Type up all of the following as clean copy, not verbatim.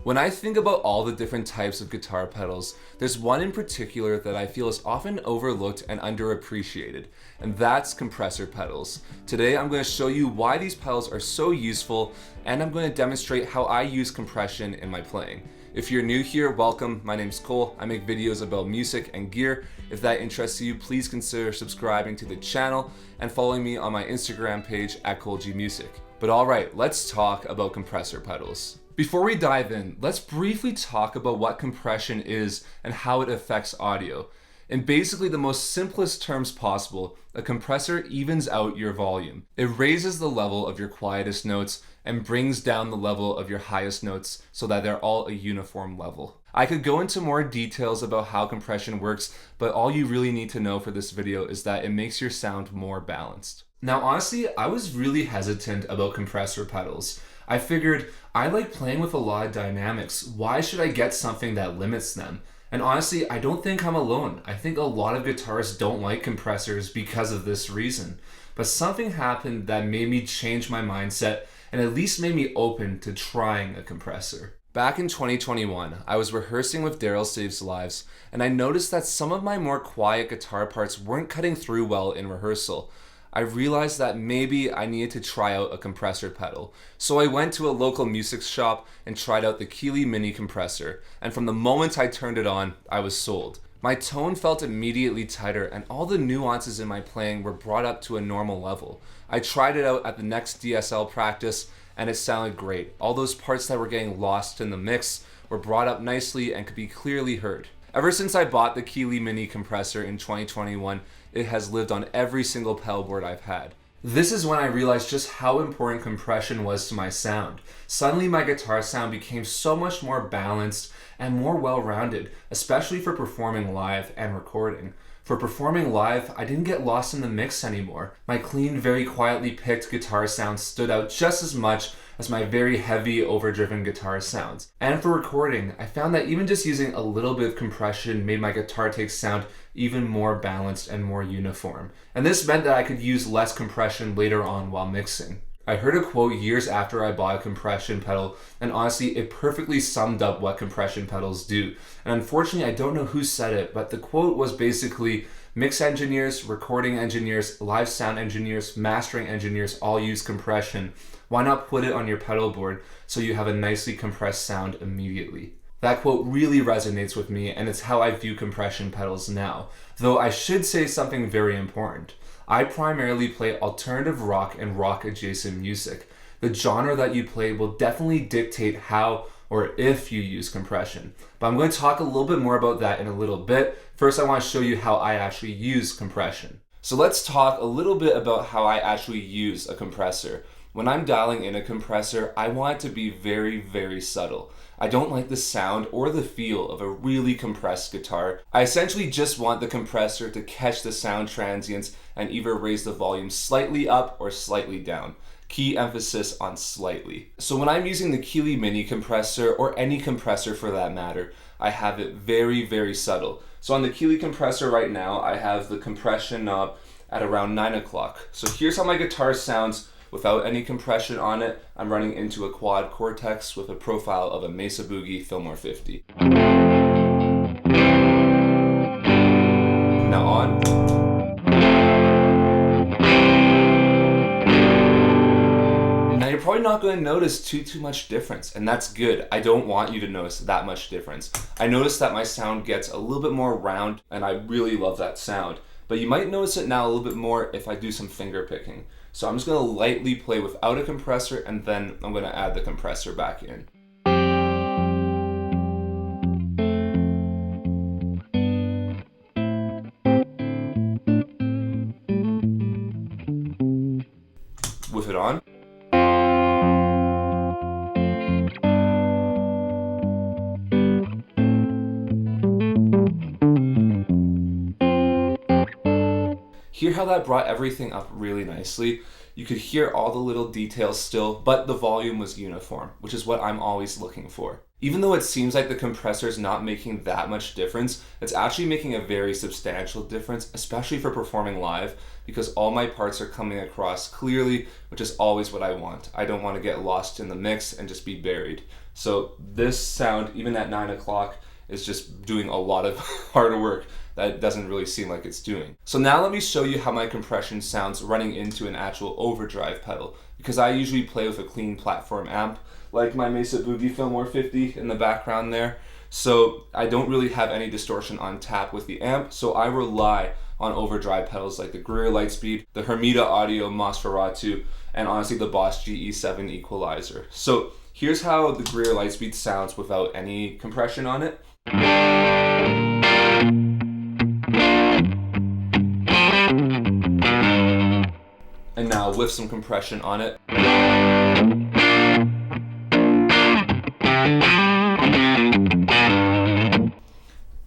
When I think about all the different types of guitar pedals, there's one in particular that I feel is often overlooked and underappreciated, and that's compressor pedals. Today I'm going to show you why these pedals are so useful, and I'm going to demonstrate how I use compression in my playing. If you're new here, welcome. My name's Cole. I make videos about music and gear. If that interests you, please consider subscribing to the channel and following me on my Instagram page at ColeGmusic. But alright, let's talk about compressor pedals. Before we dive in, let's briefly talk about what compression is and how it affects audio. In basically the most simplest terms possible, a compressor evens out your volume. It raises the level of your quietest notes and brings down the level of your highest notes so that they're all a uniform level. I could go into more details about how compression works, but all you really need to know for this video is that it makes your sound more balanced. Now honestly, I was really hesitant about compressor pedals. I figured, I like playing with a lot of dynamics. Why should I get something that limits them? And honestly, I don't think I'm alone. I think a lot of guitarists don't like compressors because of this reason. But something happened that made me change my mindset and at least made me open to trying a compressor. Back in 2021, I was rehearsing with Daryl Saves Lives, and I noticed that some of my more quiet guitar parts weren't cutting through well in rehearsal. I realized that maybe I needed to try out a compressor pedal. So I went to a local music shop and tried out the Keeley mini compressor, and from the moment I turned it on, I was sold. My tone felt immediately tighter and all the nuances in my playing were brought up to a normal level. I tried it out at the next DSL practice and it sounded great. All those parts that were getting lost in the mix were brought up nicely and could be clearly heard. Ever since I bought the Keeley mini compressor in 2021, it has lived on every single pedal board I've had. This is when I realized just how important compression was to my sound. Suddenly my guitar sound became so much more balanced and more well-rounded, especially for performing live and recording. For performing live, I didn't get lost in the mix anymore. My clean, very quietly picked guitar sound stood out just as much as my very heavy, overdriven guitar sounds. And for recording, I found that even just using a little bit of compression made my guitar take sound even more balanced and more uniform. And this meant that I could use less compression later on while mixing. I heard a quote years after I bought a compression pedal, and honestly, it perfectly summed up what compression pedals do. And unfortunately, I don't know who said it, but the quote was basically, mix engineers, recording engineers, live sound engineers, mastering engineers all use compression. Why not put it on your pedal board so you have a nicely compressed sound immediately? That quote really resonates with me, and it's how I view compression pedals now. Though I should say something very important. I primarily play alternative rock and rock adjacent music. The genre that you play will definitely dictate how or if you use compression. But I'm going to talk a little bit more about that in a little bit. First, I want to show you how I actually use compression. So let's talk a little bit about how I actually use a compressor. When I'm dialing in a compressor, I want it to be very, very subtle. I don't like the sound or the feel of a really compressed guitar. I essentially just want the compressor to catch the sound transients and either raise the volume slightly up or slightly down. Key emphasis on slightly. So when I'm using the Keeley mini compressor, or any compressor for that matter, I have it very, very subtle. So on the Keeley compressor right now, I have the compression knob at around 9 o'clock. So here's how my guitar sounds without any compression on it. I'm running into a quad cortex with a profile of a Mesa Boogie Fillmore 50. Now on. Now you're probably not going to notice too much difference, and that's good. I don't want you to notice that much difference. I notice that my sound gets a little bit more round, and I really love that sound. But you might notice it now a little bit more if I do some finger picking. So I'm just going to lightly play without a compressor, and then I'm going to add the compressor back in. With it on. Hear how that brought everything up really nicely? You could hear all the little details still, but the volume was uniform, which is what I'm always looking for. Even though it seems like the compressor is not making that much difference, it's actually making a very substantial difference, especially for performing live, because all my parts are coming across clearly, which is always what I want. I don't want to get lost in the mix and just be buried. So this sound, even at 9 o'clock, is just doing a lot of hard work that doesn't really seem like it's doing. So now let me show you how my compression sounds running into an actual overdrive pedal, because I usually play with a clean platform amp, like my Mesa Boogie Fillmore 50 in the background there. So I don't really have any distortion on tap with the amp, so I rely on overdrive pedals like the Greer Lightspeed, the Hermida Audio Nosferatu, and honestly the Boss GE7 equalizer. So here's how the Greer Lightspeed sounds without any compression on it. And now with some compression on it.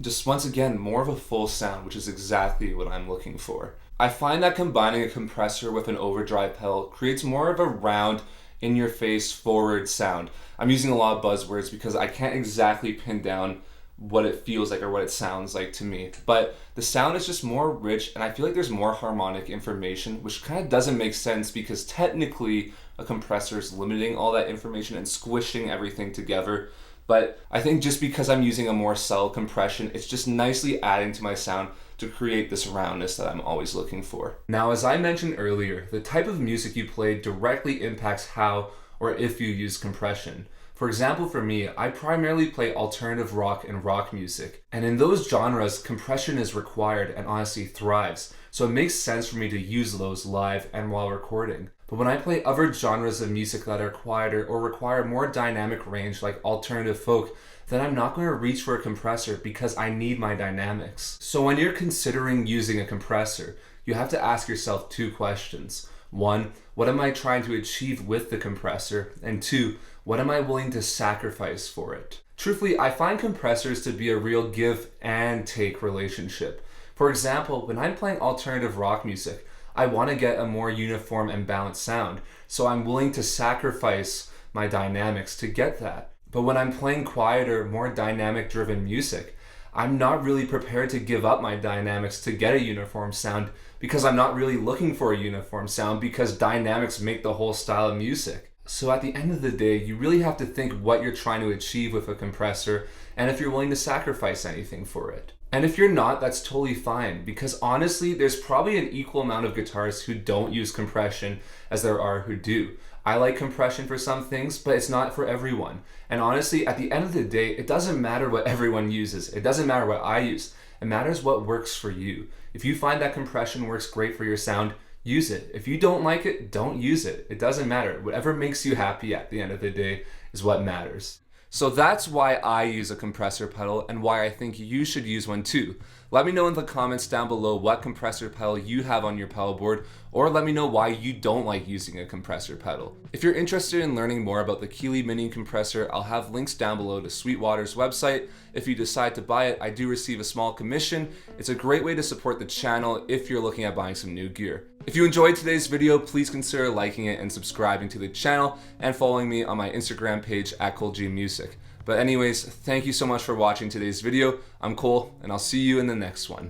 Just once again, more of a full sound, which is exactly what I'm looking for. I find that combining a compressor with an overdrive pedal creates more of a round, in-your-face, forward sound. I'm using a lot of buzzwords because I can't exactly pin down what it feels like or what it sounds like to me. But the sound is just more rich, and I feel like there's more harmonic information, which kind of doesn't make sense because technically a compressor is limiting all that information and squishing everything together. But I think just because I'm using a more subtle compression, it's just nicely adding to my sound to create this roundness that I'm always looking for. Now, as I mentioned earlier, the type of music you play directly impacts how or if you use compression. For example, for me, I primarily play alternative rock and rock music. And in those genres, compression is required and honestly thrives. So it makes sense for me to use those live and while recording. But when I play other genres of music that are quieter or require more dynamic range like alternative folk, then I'm not going to reach for a compressor because I need my dynamics. So when you're considering using a compressor, you have to ask yourself two questions. One, what am I trying to achieve with the compressor? And two, what am I willing to sacrifice for it? Truthfully, I find compressors to be a real give and take relationship. For example, when I'm playing alternative rock music, I want to get a more uniform and balanced sound, so I'm willing to sacrifice my dynamics to get that. But when I'm playing quieter, more dynamic-driven music, I'm not really prepared to give up my dynamics to get a uniform sound because I'm not really looking for a uniform sound because dynamics make the whole style of music. So at the end of the day, you really have to think what you're trying to achieve with a compressor and if you're willing to sacrifice anything for it. And if you're not, that's totally fine, because honestly, there's probably an equal amount of guitarists who don't use compression as there are who do. I like compression for some things, but it's not for everyone. And honestly, at the end of the day, it doesn't matter what everyone uses. It doesn't matter what I use. It matters what works for you. If you find that compression works great for your sound, use it. If you don't like it, don't use it. It doesn't matter. Whatever makes you happy at the end of the day is what matters. So that's why I use a compressor pedal and why I think you should use one too. Let me know in the comments down below what compressor pedal you have on your pedal board, or let me know why you don't like using a compressor pedal. If you're interested in learning more about the Keeley Mini compressor, I'll have links down below to Sweetwater's website. If you decide to buy it, I do receive a small commission. It's a great way to support the channel if you're looking at buying some new gear. If you enjoyed today's video, please consider liking it and subscribing to the channel and following me on my Instagram page at ColeGMusic. But anyways, thank you so much for watching today's video. I'm Cole, and I'll see you in the next one.